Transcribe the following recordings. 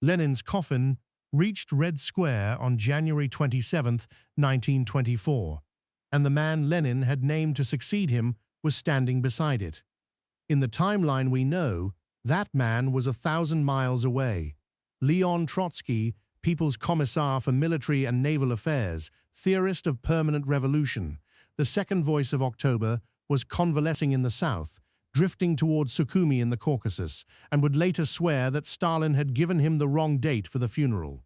Lenin's coffin reached Red Square on January 27, 1924, and the man Lenin had named to succeed him was standing beside it. In the timeline we know, that man was 1,000 miles away. Leon Trotsky, People's Commissar for Military and Naval Affairs, theorist of permanent revolution, the second voice of October, was convalescing in the south, drifting towards Sukhumi in the Caucasus, and would later swear that Stalin had given him the wrong date for the funeral.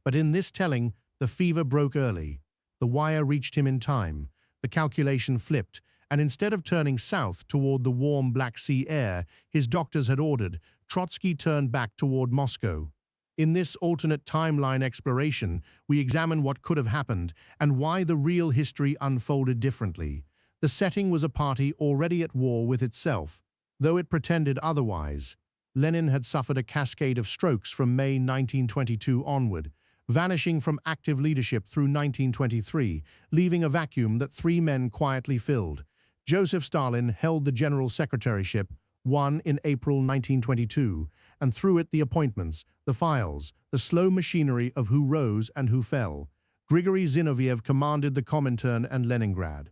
But in this telling, the fever broke early. The wire reached him in time. The calculation flipped, and instead of turning south toward the warm Black Sea air his doctors had ordered, Trotsky turned back toward Moscow. In this alternate timeline exploration, we examine what could have happened and why the real history unfolded differently. The setting was a party already at war with itself, though it pretended otherwise. Lenin had suffered a cascade of strokes from May 1922 onward, vanishing from active leadership through 1923, leaving a vacuum that three men quietly filled. Joseph Stalin held the General Secretaryship, won in April 1922, and through it the appointments, the files, the slow machinery of who rose and who fell. Grigory Zinoviev commanded the Comintern and Leningrad.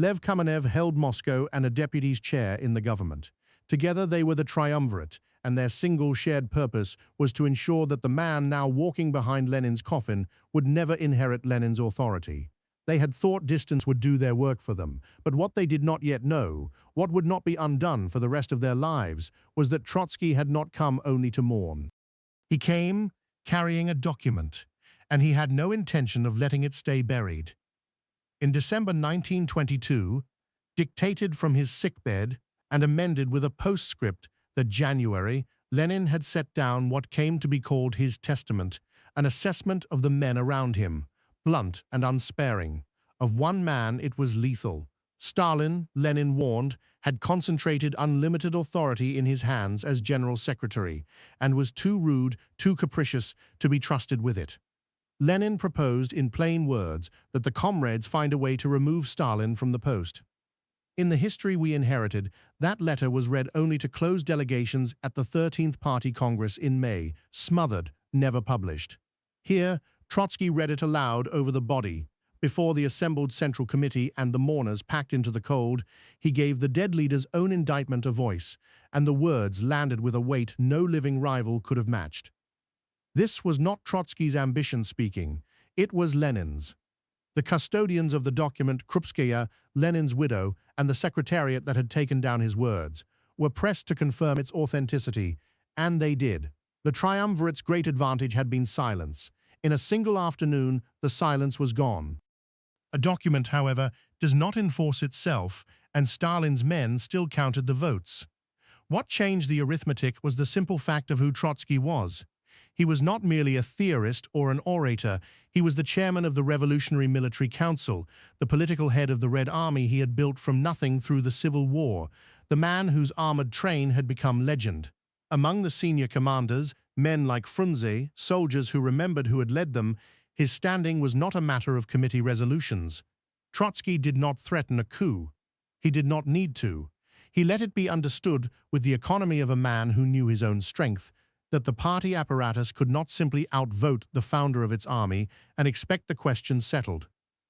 Lev Kamenev held Moscow and a deputy's chair in the government. Together they were the Triumvirate, and their single shared purpose was to ensure that the man now walking behind Lenin's coffin would never inherit Lenin's authority. They had thought distance would do their work for them, but what they did not yet know, what would not be undone for the rest of their lives, was that Trotsky had not come only to mourn. He came carrying a document, and he had no intention of letting it stay buried. In December 1922, dictated from his sickbed and amended with a postscript that January, Lenin had set down what came to be called his testament, an assessment of the men around him, blunt and unsparing. Of one man it was lethal. Stalin, Lenin warned, had concentrated unlimited authority in his hands as General Secretary, and was too rude, too capricious to be trusted with it. Lenin proposed in plain words that the comrades find a way to remove Stalin from the post. In the history we inherited, that letter was read only to closed delegations at the 13th Party Congress in May, smothered, never published. Here, Trotsky read it aloud over the body. Before the assembled Central Committee and the mourners packed into the cold, he gave the dead leader's own indictment a voice, and the words landed with a weight no living rival could have matched. This was not Trotsky's ambition speaking, it was Lenin's. The custodians of the document, Krupskaya, Lenin's widow, and the Secretariat that had taken down his words, were pressed to confirm its authenticity, and they did. The Triumvirate's great advantage had been silence. In a single afternoon, the silence was gone. A document, however, does not enforce itself, and Stalin's men still counted the votes. What changed the arithmetic was the simple fact of who Trotsky was. He was not merely a theorist or an orator, he was the chairman of the Revolutionary Military Council, the political head of the Red Army he had built from nothing through the Civil War, the man whose armored train had become legend. Among the senior commanders, men like Frunze, soldiers who remembered who had led them, his standing was not a matter of committee resolutions. Trotsky did not threaten a coup. He did not need to. He let it be understood, with the economy of a man who knew his own strength, that the party apparatus could not simply outvote the founder of its army and expect the question settled.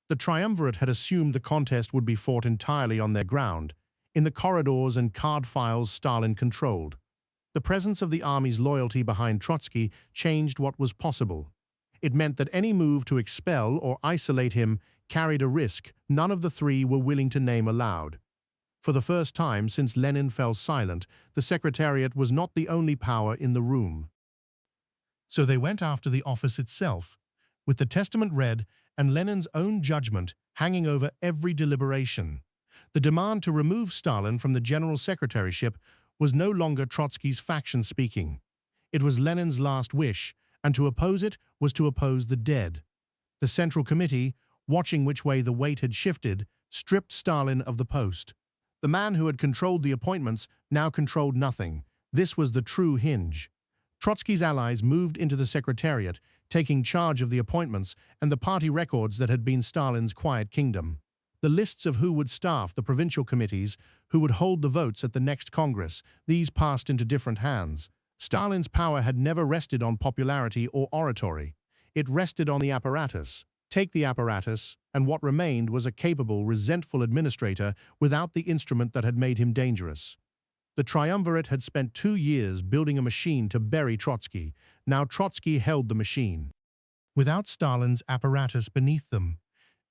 The Triumvirate had assumed the contest would be fought entirely on their ground, in the corridors and card files Stalin controlled. The presence of the army's loyalty behind Trotsky changed what was possible. It meant that any move to expel or isolate him carried a risk none of the three were willing to name aloud. For the first time since Lenin fell silent, the Secretariat was not the only power in the room. So they went after the office itself, with the testament read and Lenin's own judgment hanging over every deliberation. The demand to remove Stalin from the General Secretaryship was no longer Trotsky's faction speaking. It was Lenin's last wish, and to oppose it was to oppose the dead. The Central Committee, watching which way the weight had shifted, stripped Stalin of the post. The man who had controlled the appointments now controlled nothing. This was the true hinge. Trotsky's allies moved into the Secretariat, taking charge of the appointments and the party records that had been Stalin's quiet kingdom. The lists of who would staff the provincial committees, who would hold the votes at the next Congress, these passed into different hands. Stalin's power had never rested on popularity or oratory. It rested on the apparatus. Take the apparatus, and what remained was a capable, resentful administrator without the instrument that had made him dangerous. The Triumvirate had spent 2 years building a machine to bury Trotsky. Now Trotsky held the machine. Without Stalin's apparatus beneath them,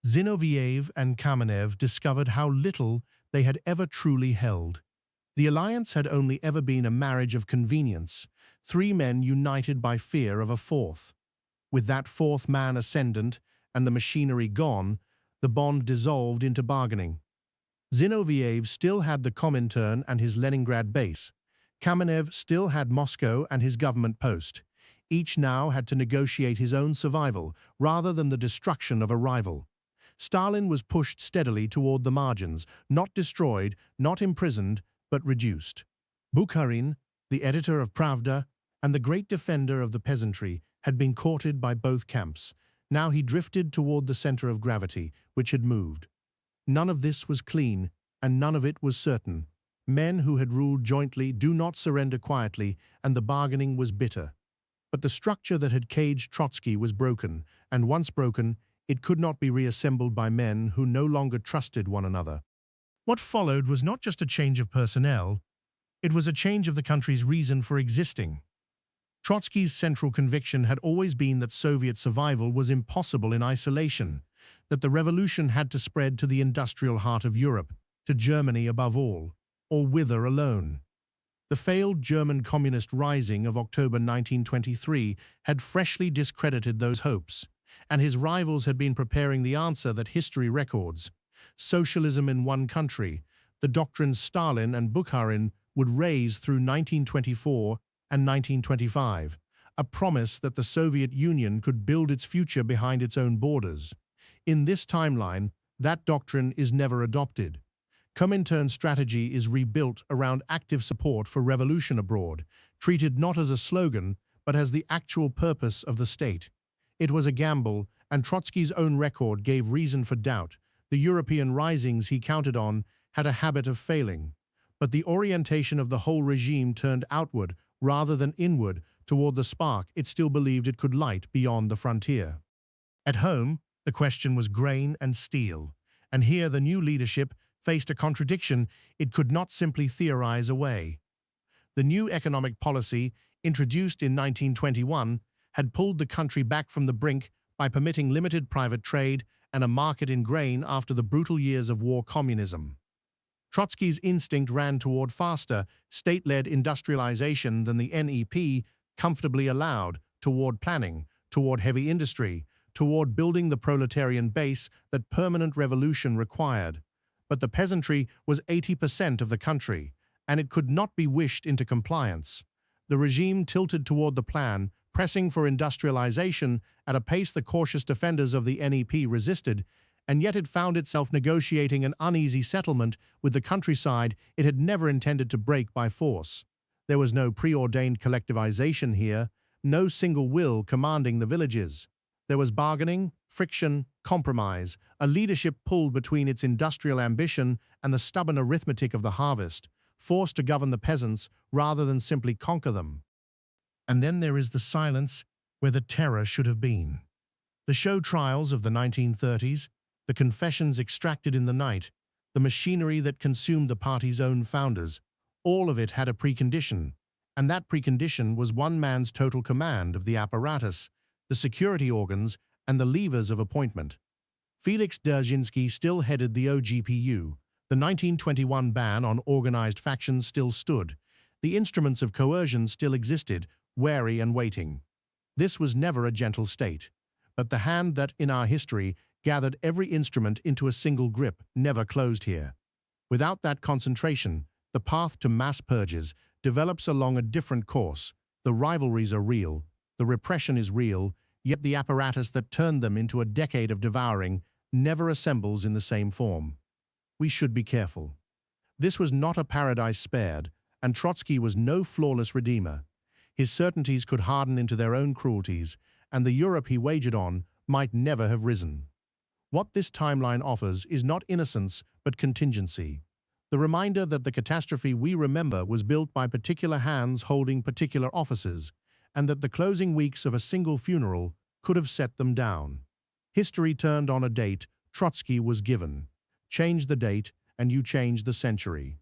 Zinoviev and Kamenev discovered how little they had ever truly held. The alliance had only ever been a marriage of convenience, 3 men united by fear of a fourth. With that fourth man ascendant and the machinery gone, the bond dissolved into bargaining. Zinoviev still had the Comintern and his Leningrad base. Kamenev still had Moscow and his government post. Each now had to negotiate his own survival rather than the destruction of a rival. Stalin was pushed steadily toward the margins, not destroyed, not imprisoned, but reduced. Bukharin, the editor of Pravda and the great defender of the peasantry, had been courted by both camps. Now he drifted toward the center of gravity, which had moved. None of this was clean, and none of it was certain. Men who had ruled jointly do not surrender quietly, and the bargaining was bitter. But the structure that had caged Trotsky was broken, and once broken, it could not be reassembled by men who no longer trusted one another. What followed was not just a change of personnel, it was a change of the country's reason for existing. Trotsky's central conviction had always been that Soviet survival was impossible in isolation, that the revolution had to spread to the industrial heart of Europe, to Germany above all, or wither alone. The failed German communist rising of October 1923 had freshly discredited those hopes, and his rivals had been preparing the answer that history records: socialism in one country, the doctrines Stalin and Bukharin would raise through 1924 and 1925, a promise that the Soviet Union could build its future behind its own borders. In this timeline, that doctrine is never adopted. Comintern strategy is rebuilt around active support for revolution abroad, treated not as a slogan, but as the actual purpose of the state. It was a gamble, and Trotsky's own record gave reason for doubt. The European risings he counted on had a habit of failing. But the orientation of the whole regime turned outward rather than inward toward the spark it still believed it could light beyond the frontier. At home, the question was grain and steel, and here the new leadership faced a contradiction it could not simply theorize away. The new economic policy, introduced in 1921, had pulled the country back from the brink by permitting limited private trade and a market in grain after the brutal years of war communism. Trotsky's instinct ran toward faster, state-led industrialization than the NEP comfortably allowed, toward planning, toward heavy industry, toward building the proletarian base that permanent revolution required. But the peasantry was 80% of the country, and it could not be wished into compliance. The regime tilted toward the plan, pressing for industrialization at a pace the cautious defenders of the NEP resisted, and yet it found itself negotiating an uneasy settlement with the countryside it had never intended to break by force. There was no preordained collectivization here, no single will commanding the villages. There was bargaining, friction, compromise, a leadership pulled between its industrial ambition and the stubborn arithmetic of the harvest, forced to govern the peasants rather than simply conquer them. And then there is the silence where the terror should have been. The show trials of the 1930s, the confessions extracted in the night, the machinery that consumed the party's own founders, all of it had a precondition, and that precondition was one man's total command of the apparatus, the security organs, and the levers of appointment. Felix Dzerzhinsky still headed the OGPU. The 1921 ban on organized factions still stood. The instruments of coercion still existed, wary and waiting. This was never a gentle state, but the hand that, in our history, gathered every instrument into a single grip never closed here. Without that concentration, the path to mass purges develops along a different course. The rivalries are real, the repression is real, yet the apparatus that turned them into a decade of devouring never assembles in the same form. We should be careful. This was not a paradise spared, and Trotsky was no flawless redeemer. His certainties could harden into their own cruelties, and the Europe he wagered on might never have risen. What this timeline offers is not innocence but contingency. The reminder that the catastrophe we remember was built by particular hands holding particular offices, and that the closing weeks of a single funeral could have set them down. History turned on a date Trotsky was given. Change the date, and you change the century.